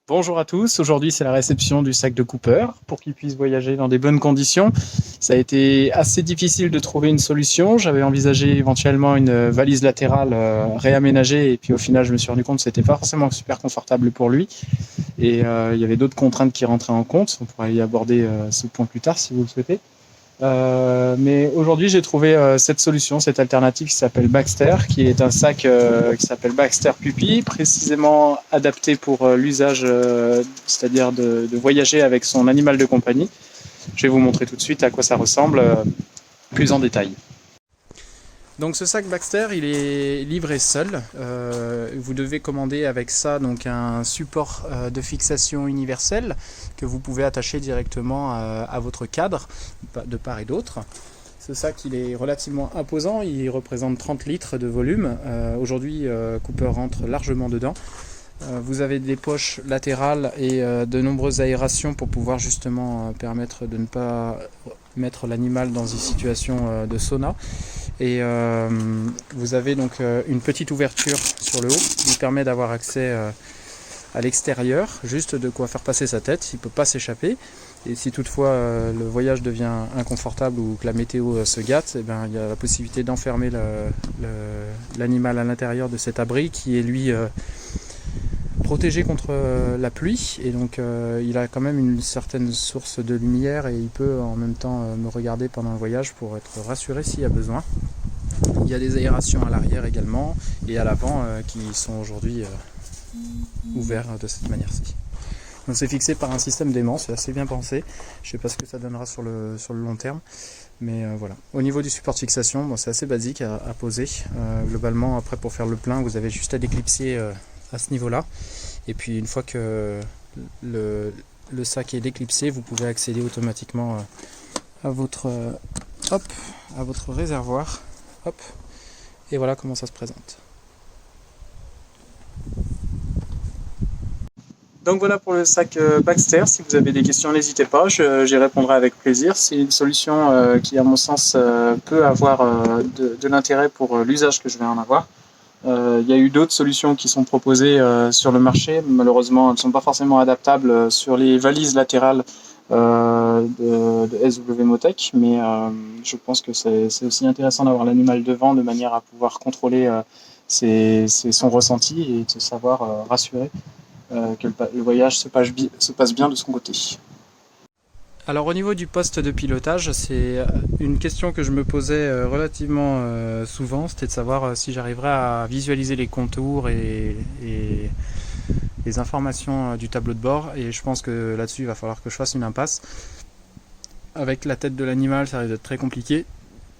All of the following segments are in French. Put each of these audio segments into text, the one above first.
Bonjour à tous, aujourd'hui c'est la réception du sac de Cooper pour qu'il puisse voyager dans des bonnes conditions. Ça a été assez difficile de trouver une solution, j'avais envisagé éventuellement une valise latérale réaménagée et puis au final je me suis rendu compte que c'était pas forcément super confortable pour lui et il y avait d'autres contraintes qui rentraient en compte, on pourra y aborder ce point plus tard si vous le souhaitez. Mais aujourd'hui, j'ai trouvé cette solution, cette alternative qui s'appelle Baxter, qui est un sac qui s'appelle Baxter Puppy, précisément adapté pour l'usage, c'est-à-dire de voyager avec son animal de compagnie. Je vais vous montrer tout de suite à quoi ça ressemble plus en détail. Donc ce sac Baxter, il est livré seul. Vous devez commander avec ça donc un support de fixation universel que vous pouvez attacher directement à votre cadre de part et d'autre. Ce sac, il est relativement imposant, il représente 30 litres de volume. Aujourd'hui, Cooper rentre largement dedans. Vous avez des poches latérales et de nombreuses aérations pour pouvoir justement permettre de ne pas mettre l'animal dans une situation de sauna. Et vous avez donc une petite ouverture sur le haut qui lui permet d'avoir accès à l'extérieur, juste de quoi faire passer sa tête, il ne peut pas s'échapper. Et si toutefois le voyage devient inconfortable ou que la météo se gâte, eh bien, il y a la possibilité d'enfermer l'animal à l'intérieur de cet abri qui est lui protégé contre la pluie, et donc il a quand même une certaine source de lumière et il peut en même temps me regarder pendant le voyage pour être rassuré s'il y a besoin. Il y a des aérations à l'arrière également et à l'avant qui sont aujourd'hui ouverts de cette manière-ci. Donc c'est fixé par un système d'aimant, c'est assez bien pensé. Je ne sais pas ce que ça donnera sur le long terme, mais voilà. Au niveau du support de fixation, bon, c'est assez basique à poser. Globalement, après pour faire le plein, vous avez juste à déclipser à ce niveau-là. Et puis une fois que le sac est déclipsé, vous pouvez accéder automatiquement à votre réservoir. Hop. Et voilà comment ça se présente. Donc voilà pour le sac Baxter. Si vous avez des questions, n'hésitez pas, j'y répondrai avec plaisir. C'est une solution qui, à mon sens, peut avoir de l'intérêt pour l'usage que je vais en avoir. Il y a eu d'autres solutions qui sont proposées sur le marché. Malheureusement, elles ne sont pas forcément adaptables sur les valises latérales de SW Motec, mais je pense que c'est aussi intéressant d'avoir l'animal devant de manière à pouvoir contrôler son ressenti et de savoir rassurer que le voyage se passe bien de son côté. Alors au niveau du poste de pilotage, c'est une question que je me posais relativement souvent, c'était de savoir si j'arriverais à visualiser les contours et les informations du tableau de bord, et je pense que là-dessus il va falloir que je fasse une impasse. Avec la tête de l'animal, ça risque d'être très compliqué,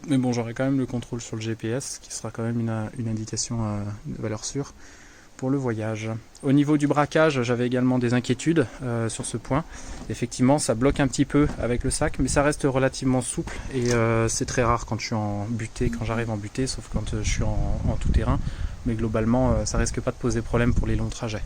mais bon, j'aurai quand même le contrôle sur le GPS, qui sera quand même une indication de valeur sûre pour le voyage. Au niveau du braquage, j'avais également des inquiétudes sur ce point. Effectivement, ça bloque un petit peu avec le sac, mais ça reste relativement souple et c'est très rare quand je suis en butée, quand j'arrive en butée, sauf quand je suis en tout terrain. Mais globalement, ça risque pas de poser problème pour les longs trajets.